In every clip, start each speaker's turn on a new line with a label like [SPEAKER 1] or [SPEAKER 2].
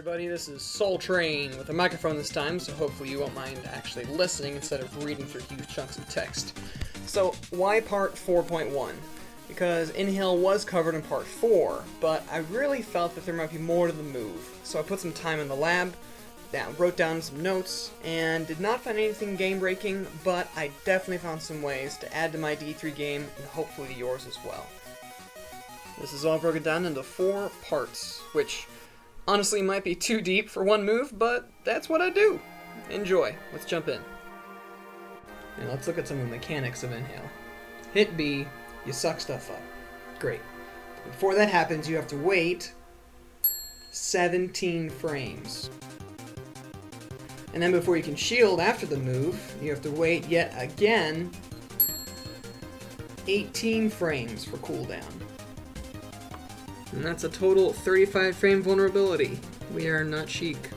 [SPEAKER 1] everybody, this is Soul Train with a microphone this time, so hopefully you won't mind actually listening instead of reading through huge chunks of text. So, why part 4.1? Because Inhale was covered in part 4, but I really felt that there might be more to the move, so I put some time in the lab, wrote down some notes, and did not find anything game-breaking, but I definitely found some ways to add to my D3 game, and hopefully yours as well. This is all broken down into 4 parts, which honestly might be too deep for one move, but that's what I do. Enjoy. Let's jump in. And let's look at some of the mechanics of Inhale. Hit B, you suck stuff up. Great. Before that happens, you have to wait 17 frames. And then before you can shield after the move, you have to wait yet again 18 frames for cooldown. And that's a total 35 frame vulnerability. We are not chic.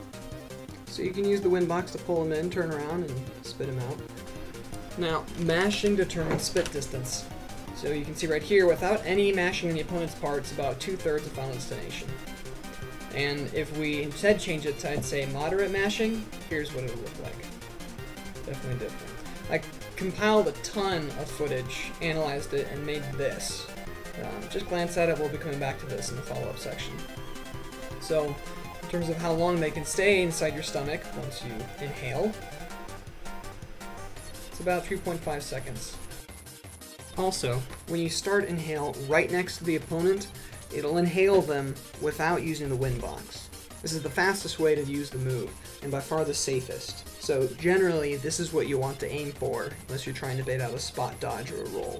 [SPEAKER 1] So you can use the win box to pull them in, turn around, and spit them out. Now, mashing determines spit distance. So you can see right here, without any mashing in the opponent's part, it's about 2/3 of final destination. And if we instead change it to, I'd say, moderate mashing, here's what it would look like. Definitely different. I compiled a ton of footage, analyzed it, and made this. Just glance at it, we'll be coming back to this in the follow-up section. So, in terms of how long they can stay inside your stomach once you inhale, it's about 3.5 seconds. Also, when you start Inhale right next to the opponent, it'll inhale them without using the win box. This is the fastest way to use the move, and by far the safest. So generally, this is what you want to aim for, unless you're trying to bait out a spot dodge or a roll.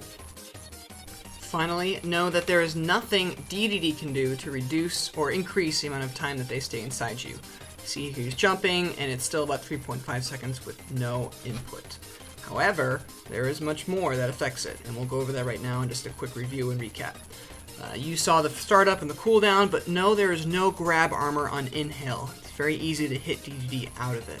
[SPEAKER 1] Finally, know that there is nothing Dedede can do to reduce or increase the amount of time that they stay inside you. See, he's jumping, and it's still about 3.5 seconds with no input. However, there is much more that affects it, and we'll go over that right now in just a quick review and recap. You saw the startup and the cooldown, but no, there is no grab armor on Inhale. It's very easy to hit Dedede out of it.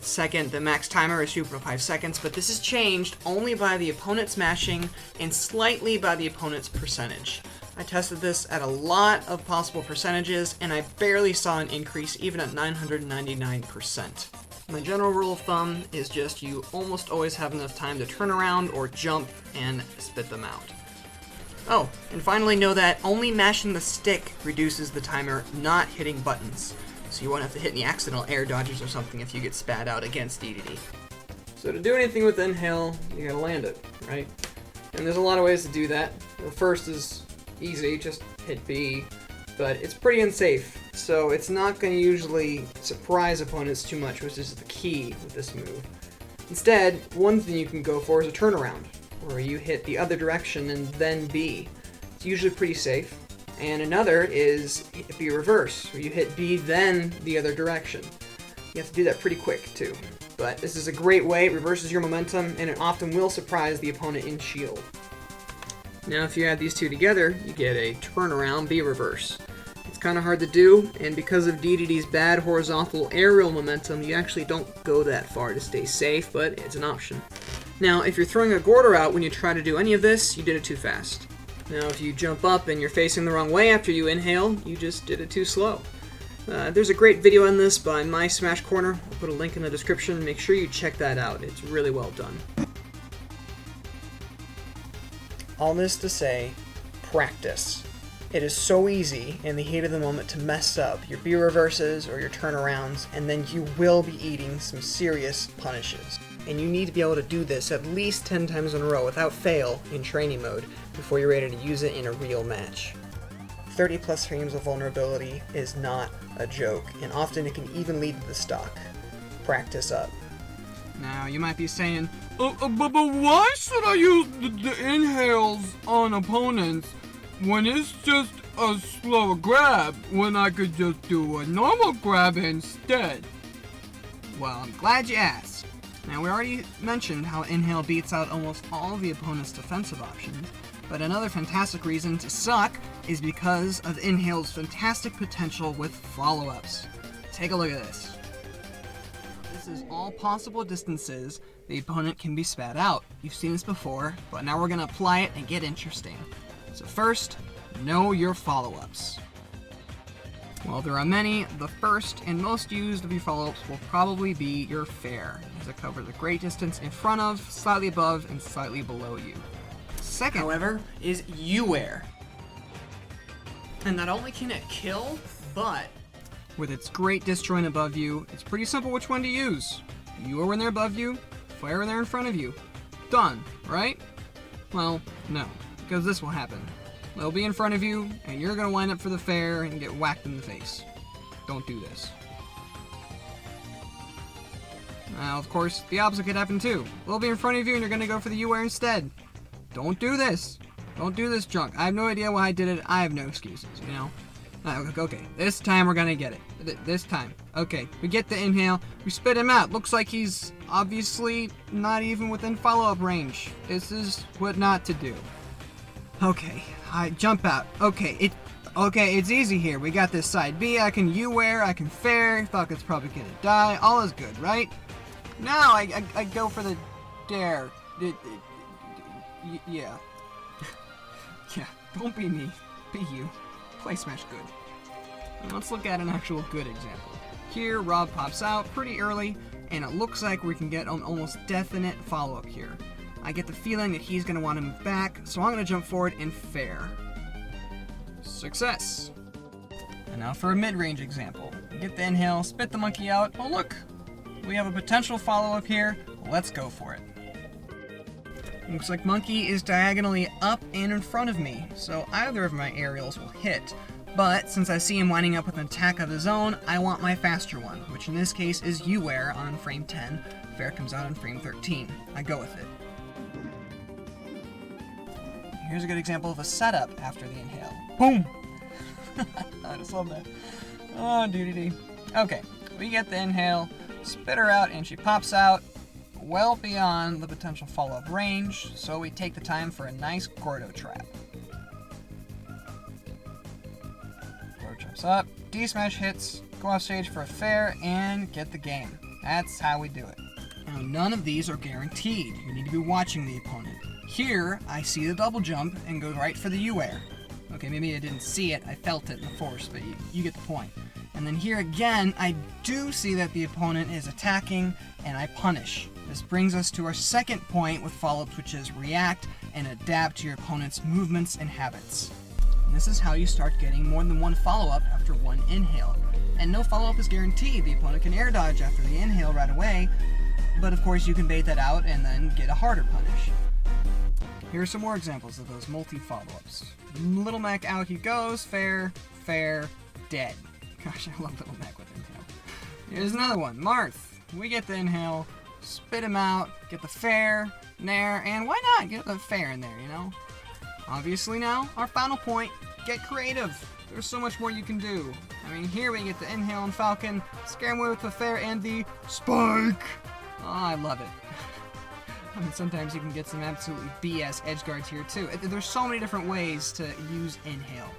[SPEAKER 1] Second, the max timer is 2.5 seconds, but this is changed only by the opponent's mashing and slightly by the opponent's percentage. I tested this at a lot of possible percentages, and I barely saw an increase even at 999%. My general rule of thumb is just you almost always have enough time to turn around or jump and spit them out. Oh, and finally know that only mashing the stick reduces the timer, not hitting buttons. So you won't have to hit any accidental air dodges or something if you get spat out against Dedede. So to do anything with Inhale, you gotta land it, right? And there's a lot of ways to do that. The first is easy, just hit B, but it's pretty unsafe. So it's not gonna usually surprise opponents too much, which is the key with this move. Instead, one thing you can go for is a turnaround, where you hit the other direction and then B. It's usually pretty safe. And another is B reverse, where you hit B then the other direction. You have to do that pretty quick too. But this is a great way, it reverses your momentum, and it often will surprise the opponent in shield. Now if you add these two together, you get a turnaround B reverse. It's kind of hard to do, and because of Dedede's bad horizontal aerial momentum, you actually don't go that far to stay safe, but it's an option. Now if you're throwing a Gorder out when you try to do any of this, you did it too fast. Now, if you jump up and you're facing the wrong way after you inhale, you just did it too slow. There's a great video on this by My Smash Corner. I'll put a link in the description. Make sure you check that out. It's really well done. All this to say, practice. It is so easy in the heat of the moment to mess up your B reverses or your turnarounds, and then you will be eating some serious punishes. And you need to be able to do this at least 10 times in a row without fail in training mode before you're ready to use it in a real match. 30 plus frames of vulnerability is not a joke, and often it can even lead to the stock. Practice up. Now you might be saying, but why should I use the inhales on opponents when it's just a slower grab when I could just do a normal grab instead? Well, I'm glad you asked. Now, we already mentioned how Inhale beats out almost all of the opponent's defensive options, but another fantastic reason to suck is because of Inhale's fantastic potential with follow-ups. Take a look at this. This is all possible distances the opponent can be spat out. You've seen this before, but now we're going to apply it and get interesting. So first, know your follow-ups. While there are many, the first and most used of your follow-ups will probably be your fair, as it covers a great distance in front of, slightly above, and slightly below you. Second, however, is U-ware. And not only can it kill, but with its great disjoint above you, it's pretty simple which one to use. You are when they're above you, fire when they're in front of you. Done, right? Well, no, because this will happen. They'll be in front of you, and you're going to wind up for the fair and get whacked in the face. Don't do this. Now, of course, the opposite could happen too. They'll be in front of you, and you're going to go for the U-ware instead. Don't do this. Don't do this junk. I have no idea why I did it. I have no excuses, you know? Okay, this time we're going to get it. This time. Okay, we get the inhale. We spit him out. Looks like he's obviously not even within follow-up range. This is what not to do. Okay, I jump out. Okay, it's easy here. We got this side B. I can U-ware. I can fair. Fuck, it's probably gonna die. All is good, right? No, I go for the dare. Yeah. Yeah, don't be me. Be you. Play Smash good. And let's look at an actual good example. Here, Rob pops out pretty early, and it looks like we can get an almost definite follow-up here. I get the feeling that he's going to want to move back, so I'm going to jump forward and fair. Success! And now for a mid-range example. Get the inhale, spit the monkey out. Oh look! We have a potential follow-up here. Let's go for it. Looks like monkey is diagonally up and in front of me, so either of my aerials will hit. But since I see him winding up with an attack of his own, I want my faster one, which in this case is U-ware on frame 10. Fair comes out on frame 13. I go with it. Here's a good example of a setup after the inhale. Boom! I just love that. Oh, doo-doo-doo. Okay, we get the inhale, spit her out, and she pops out well beyond the potential follow-up range, so we take the time for a nice Gordo trap. Gordo traps up, D-smash hits, go off stage for a fair, and get the game. That's how we do it. Now, none of these are guaranteed. You need to be watching the opponent. Here, I see the double jump and go right for the U-ware. Okay, maybe I didn't see it, I felt it in the force, but you get the point. And then here again, I do see that the opponent is attacking, and I punish. This brings us to our second point with follow-ups, which is react and adapt to your opponent's movements and habits. And this is how you start getting more than one follow-up after one inhale. And no follow-up is guaranteed. The opponent can air dodge after the inhale right away, but of course you can bait that out and then get a harder punish. Here are some more examples of those multi-follow-ups. Little Mac out he goes, fair, dead. Gosh, I love Little Mac with inhale. Here's another one, Marth. We get the inhale, spit him out, get the fair, nair, and why not get the fair in there, you know? Obviously now, our final point, get creative. There's so much more you can do. I mean, here we get the inhale and Falcon, scare him away with the fair and the spike. Oh, I love it. I mean, sometimes you can get some absolutely BS edge guards here too. There's so many different ways to use inhale.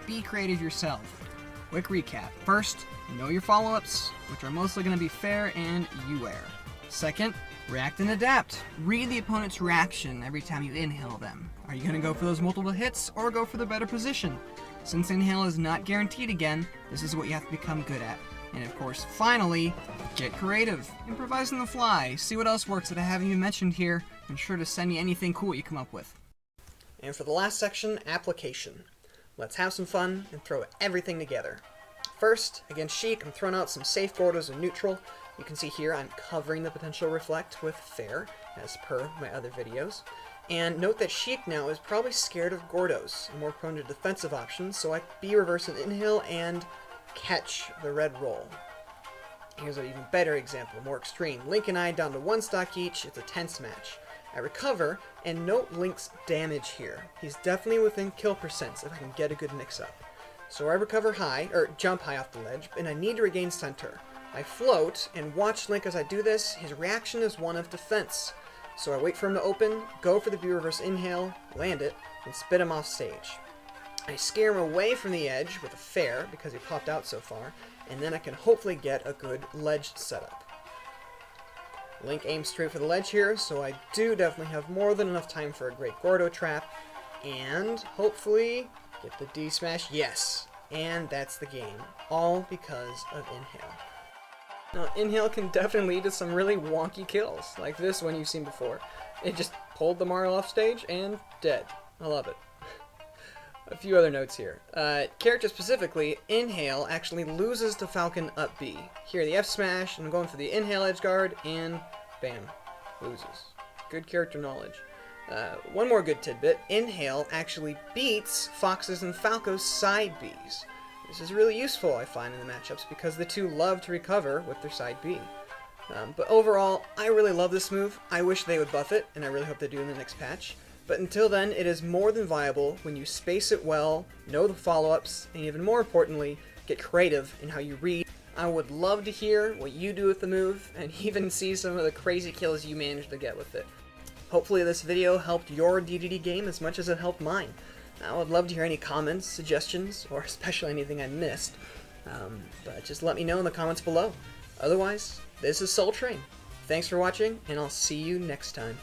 [SPEAKER 1] Be creative yourself. Quick recap. First, know your follow-ups, which are mostly going to be fair and U-ware. Second, react and adapt. Read the opponent's reaction every time you inhale them. Are you going to go for those multiple hits or go for the better position? Since inhale is not guaranteed again, this is what you have to become good at. And of course, finally, get creative. Improvise on the fly. See what else works that I haven't even mentioned here. And sure to send me anything cool you come up with. And for the last section, application. Let's have some fun and throw everything together. First, against Sheik, I'm throwing out some safe Gordos in neutral. You can see here I'm covering the potential reflect with fair, as per my other videos. And note that Sheik now is probably scared of Gordos and more prone to defensive options, so I B reverse an inhale and catch the red roll. Here's an even better example, more extreme. Link and I down to 1 stock each, it's a tense match. I recover, and note Link's damage here. He's definitely within kill percents if I can get a good mix-up. So I recover high, or jump high off the ledge, and I need to regain center. I float, and watch Link as I do this. His reaction is one of defense. So I wait for him to open, go for the B-reverse inhale, land it, and spit him off stage. I scare him away from the edge with a fair, because he popped out so far, and then I can hopefully get a good ledge setup. Link aims straight for the ledge here, so I do definitely have more than enough time for a great Gordo trap, and hopefully get the D-smash. Yes! and that's the game, all because of Inhale. Now, Inhale can definitely lead to some really wonky kills, like this one you've seen before. It just pulled the Mario off stage and dead. I love it. A few other notes here. Character specifically, Inhale actually loses to Falcon up B. Here, the F smash, and I'm going for the Inhale edge guard, and bam, loses. Good character knowledge. One more good tidbit, Inhale actually beats Fox's and Falco's side Bs. This is really useful, I find, in the matchups, because the two love to recover with their side B. But overall, I really love this move. I wish they would buff it, and I really hope they do in the next patch. But until then, it is more than viable when you space it well, know the follow-ups, and even more importantly, get creative in how you read. I would love to hear what you do with the move, and even see some of the crazy kills you managed to get with it. Hopefully this video helped your Dedede game as much as it helped mine. I would love to hear any comments, suggestions, or especially anything I missed. But just let me know in the comments below. Otherwise, this is Soul Train. Thanks for watching, and I'll see you next time.